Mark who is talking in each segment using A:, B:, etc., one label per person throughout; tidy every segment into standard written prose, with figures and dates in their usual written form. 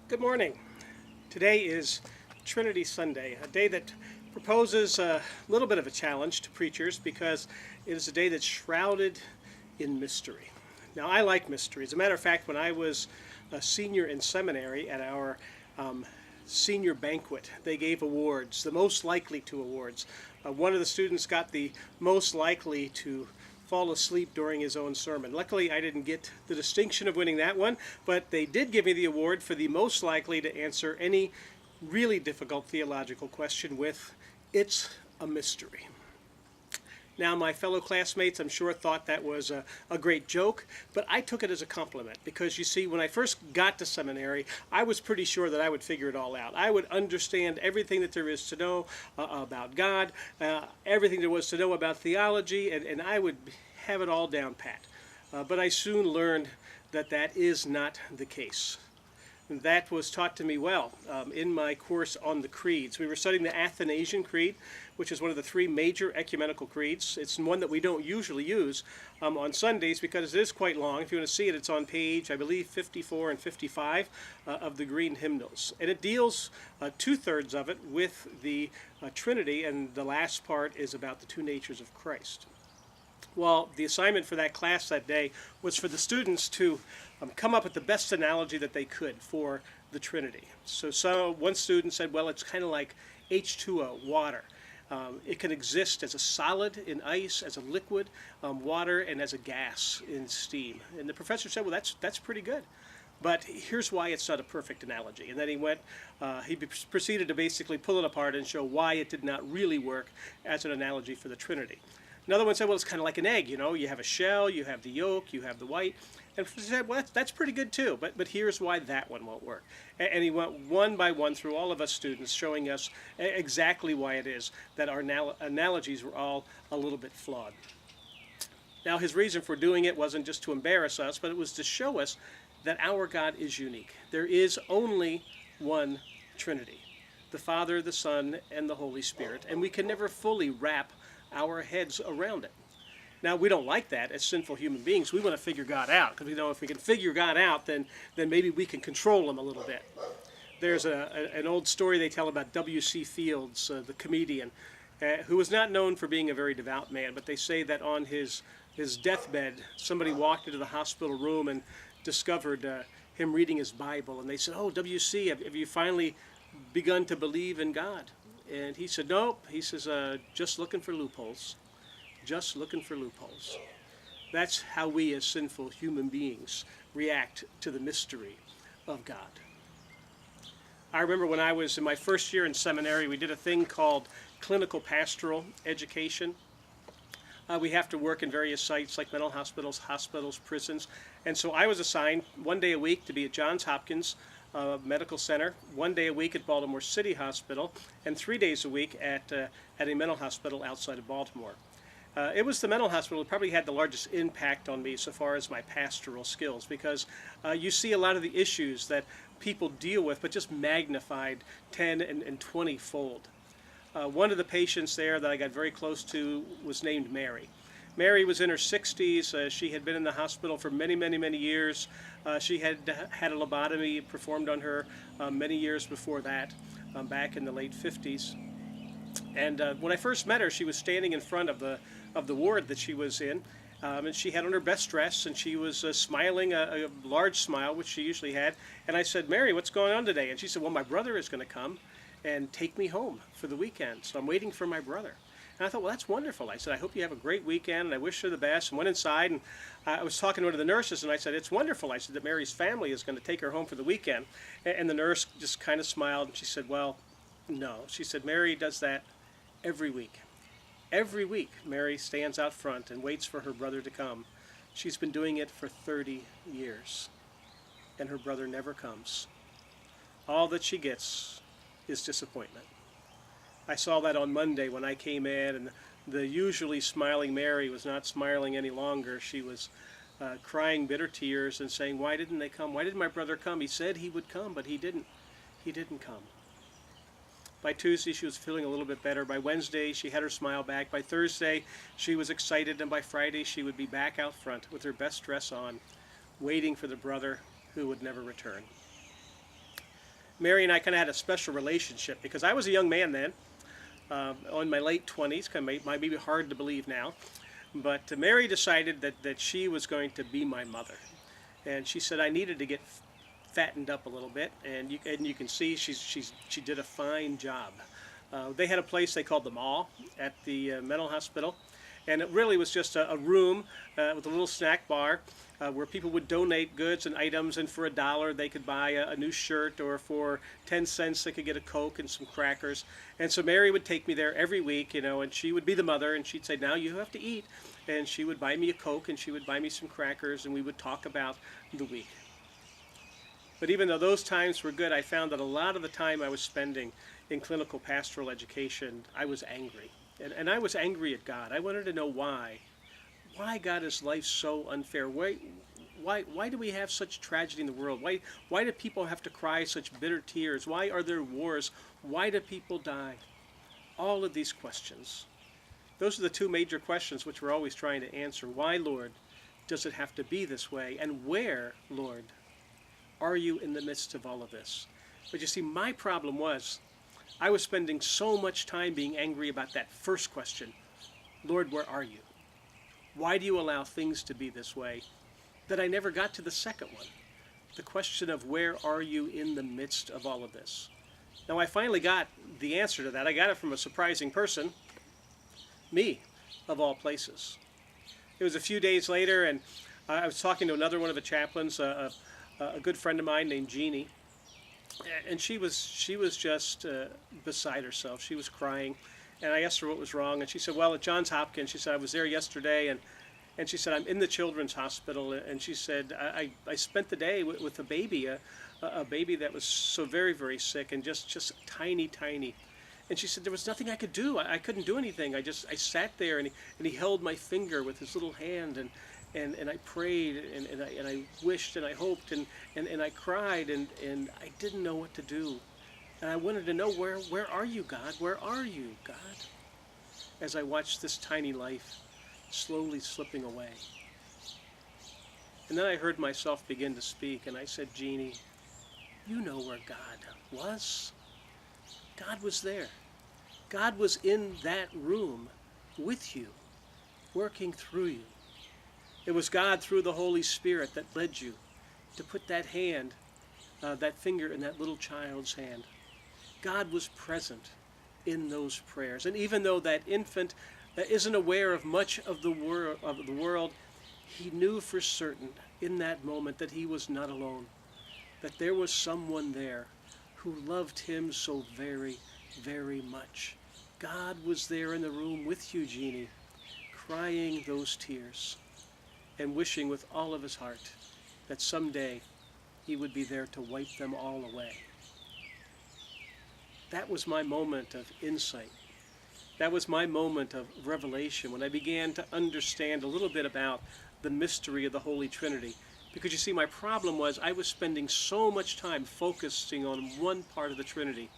A: Good morning. Today is Trinity Sunday, a day that proposes a little bit of a challenge to preachers because it is a day that's shrouded in mystery. Now, I like mystery. As a matter of fact, when I was a senior in seminary at our senior banquet, they gave awards, the most likely to awards. One of the students got the most likely to fall asleep during his own sermon. Luckily, I didn't get the distinction of winning that one, but they did give me the award for the most likely to answer any really difficult theological question with, "It's a mystery." Now, my fellow classmates, I'm sure, thought that was a great joke, but I took it as a compliment because, you see, when I first got to seminary, I was pretty sure that I would figure it all out. I would understand everything that there is to know about God, everything there was to know about theology, and I would have it all down pat. But I soon learned that that is not the case. That was taught to me well in my course on the creeds. We were studying the Athanasian Creed, which is one of the three major ecumenical creeds. It's one that we don't usually use on Sundays because it is quite long. If you want to see it, it's on page, I believe, 54 and 55 of the Green Hymnals. And it deals two-thirds of it with the Trinity, and the last part is about the two natures of Christ. Well, the assignment for that class that day was for the students to come up with the best analogy that they could for the Trinity. So one student said, well, it's kind of like H2O, water. It can exist as a solid in ice, as a liquid, water, and as a gas in steam. And the professor said, well, that's pretty good. But here's why it's not a perfect analogy. And then he proceeded to basically pull it apart and show why it did not really work as an analogy for the Trinity. Another one said, well, it's kind of like an egg, you know. You have a shell, you have the yolk, you have the white. And he said, well, that's pretty good too, but here's why that one won't work. And he went one by one through all of us students, showing us exactly why it is that our analogies were all a little bit flawed. Now, his reason for doing it wasn't just to embarrass us, but it was to show us that our God is unique. There is only one Trinity, the Father, the Son, and the Holy Spirit, and we can never fully wrap our heads around it. Now, we don't like that as sinful human beings. We want to figure God out, because we know if we can figure God out, then maybe we can control him a little bit. There's an old story they tell about W.C. Fields, the comedian, who was not known for being a very devout man, but they say that on his deathbed, somebody walked into the hospital room and discovered him reading his Bible, and they said, "Oh, W.C., have you finally begun to believe in God?" And he said, nope. He says, just looking for loopholes. Just looking for loopholes. That's how we as sinful human beings react to the mystery of God. I remember when I was in my first year in seminary, we did a thing called clinical pastoral education. We have to work in various sites like mental hospitals, prisons. And so I was assigned one day a week to be at Johns Hopkins Medical Center, one day a week at Baltimore City Hospital, and 3 days a week at a mental hospital outside of Baltimore. It was the mental hospital that probably had the largest impact on me so far as my pastoral skills, because you see a lot of the issues that people deal with, but just magnified 10 and 20-fold. One of the patients there that I got very close to was named Mary. Mary was in her 60s. She had been in the hospital for many, many, many years. She had had a lobotomy performed on her many years before that, back in the late 50s. And when I first met her, she was standing in front of the ward that she was in, and she had on her best dress, and she was smiling, a large smile, which she usually had. And I said, "Mary, what's going on today?" And she said, "Well, my brother is going to come and take me home for the weekend, so I'm waiting for my brother." And I thought, well, that's wonderful. I said, "I hope you have a great weekend, and I wish her the best." And went inside, and I was talking to one of the nurses, and I said, "It's wonderful." I said that Mary's family is going to take her home for the weekend. And the nurse just kind of smiled, and she said, "Well, no." She said, "Mary does that every week. Every week, Mary stands out front and waits for her brother to come. She's been doing it for 30 years, and her brother never comes. All that she gets is disappointment." I saw that on Monday when I came in, and the usually smiling Mary was not smiling any longer. She was crying bitter tears and saying, "Why didn't they come? Why didn't my brother come? He said he would come, but he didn't. He didn't come." By Tuesday, she was feeling a little bit better. By Wednesday, she had her smile back. By Thursday, she was excited, and by Friday, she would be back out front with her best dress on, waiting for the brother who would never return. Mary and I kind of had a special relationship because I was a young man then, in my late 20s. Might be hard to believe now. But Mary decided that she was going to be my mother. And she said I needed to get fattened up a little bit. And you can see she did a fine job. They had a place they called the Mall at the mental hospital. And it really was just a room with a little snack bar where people would donate goods and items, and for $1 they could buy a new shirt, or for 10 cents they could get a Coke and some crackers. And so Mary would take me there every week, and she would be the mother, and she'd say, now you have to eat. And she would buy me a Coke, and she would buy me some crackers, and we would talk about the week. But even though those times were good, I found that a lot of the time I was spending in clinical pastoral education, I was angry. And I was angry at God. I wanted to know why. Why, God, is life so unfair? Why do we have such tragedy in the world? Why do people have to cry such bitter tears? Why are there wars? Why do people die? All of these questions. Those are the two major questions which we're always trying to answer. Why, Lord, does it have to be this way? And where, Lord, are you in the midst of all of this? But you see, my problem was I was spending so much time being angry about that first question. Lord, where are you? Why do you allow things to be this way? That I never got to the second one. The question of where are you in the midst of all of this? Now I finally got the answer to that. I got it from a surprising person. Me, of all places. It was a few days later, and I was talking to another one of the chaplains, a good friend of mine named Jeannie. And she was just beside herself. She was crying, and I asked her what was wrong, and she said, well, at Johns Hopkins, she said, I was there yesterday, and she said, I'm in the children's hospital, and she said, I spent the day with a baby that was so very, very sick, and just tiny. And she said, there was nothing I could do. I couldn't do anything. I sat there, and he held my finger with his little hand, and I prayed, and I wished, and I hoped, and I cried, and I didn't know what to do. And I wanted to know, where are you, God? Where are you, God? As I watched this tiny life slowly slipping away. And then I heard myself begin to speak, and I said, Jeannie, you know where God was. God was there. God was in that room with you, working through you. It was God through the Holy Spirit that led you to put that hand, that finger in that little child's hand. God was present in those prayers. And even though that infant isn't aware of much of the world, he knew for certain in that moment that he was not alone, that there was someone there who loved him so very, very much. God was there in the room with you, Jeannie, crying those tears and wishing with all of his heart that someday he would be there to wipe them all away. That was my moment of insight. That was my moment of revelation when I began to understand a little bit about the mystery of the Holy Trinity. Because you see, my problem was I was spending so much time focusing on one part of the Trinity.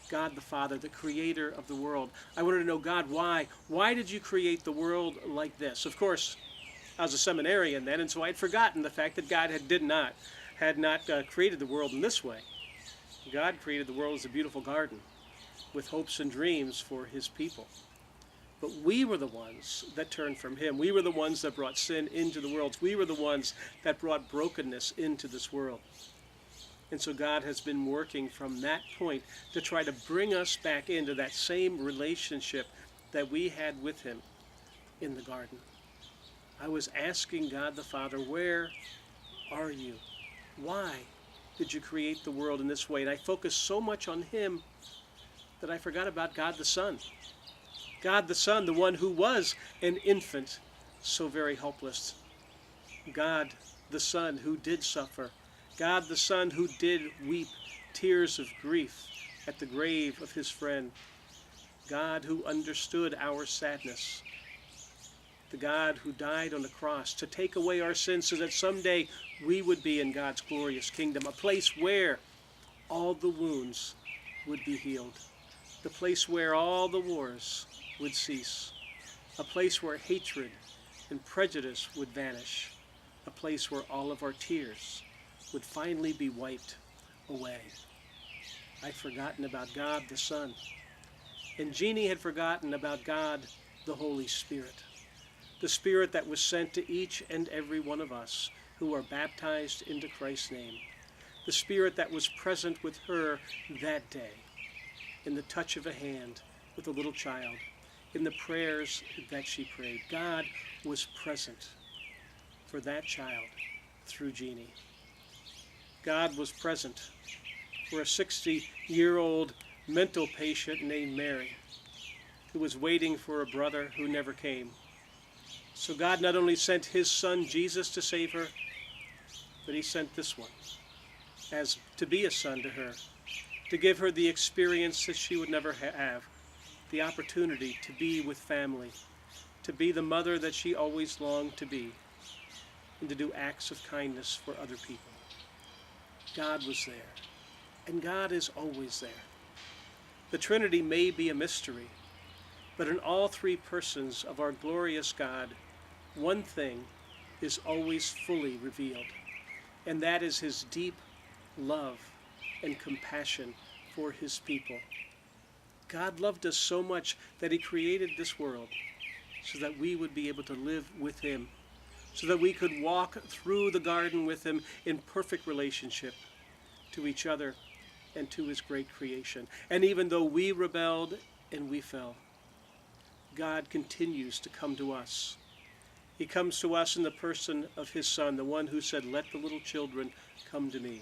A: God the Father, the creator of the world. I wanted to know, God, why? Why did you create the world like this? Of course, I was a seminarian then, and so I had forgotten the fact that God had not created the world in this way. God created the world as a beautiful garden with hopes and dreams for his people. But we were the ones that turned from him. We were the ones that brought sin into the world. We were the ones that brought brokenness into this world. And so God has been working from that point to try to bring us back into that same relationship that we had with him in the garden. I was asking God the Father, where are you? Why did you create the world in this way? And I focused so much on him that I forgot about God the Son. God the Son, the one who was an infant, so very helpless. God the Son who did suffer. God the Son who did weep tears of grief at the grave of his friend. God who understood our sadness. The God who died on the cross to take away our sins so that someday we would be in God's glorious kingdom, a place where all the wounds would be healed, the place where all the wars would cease, a place where hatred and prejudice would vanish, a place where all of our tears would finally be wiped away. I'd forgotten about God the Son. And Jeannie had forgotten about God the Holy Spirit, the Spirit that was sent to each and every one of us who are baptized into Christ's name, the Spirit that was present with her that day, in the touch of a hand with a little child, in the prayers that she prayed. God was present for that child through Jeannie. God was present for a 60-year-old mental patient named Mary, who was waiting for a brother who never came. So God not only sent his son Jesus to save her, but he sent this one as to be a son to her, to give her the experience that she would never have, the opportunity to be with family, to be the mother that she always longed to be, and to do acts of kindness for other people. God was there, and God is always there. The Trinity may be a mystery, but in all three persons of our glorious God, one thing is always fully revealed, and that is his deep love and compassion for his people. God loved us so much that he created this world so that we would be able to live with him, so that we could walk through the garden with him in perfect relationship to each other and to his great creation. And even though we rebelled and we fell, God continues to come to us. He comes to us in the person of his Son, the one who said, "Let the little children come to me,"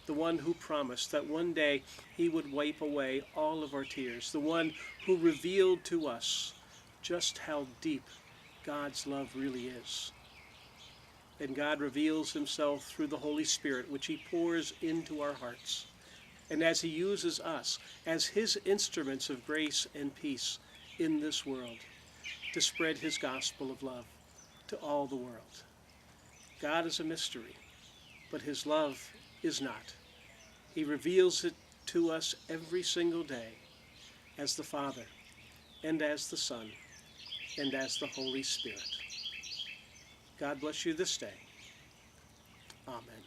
A: the one who promised that one day he would wipe away all of our tears, the one who revealed to us just how deep God's love really is. And God reveals himself through the Holy Spirit, which he pours into our hearts. And as he uses us as his instruments of grace and peace in this world, to spread his gospel of love to all the world. God is a mystery, but his love is not. He reveals it to us every single day as the Father, and as the Son, and as the Holy Spirit. God bless you this day. Amen.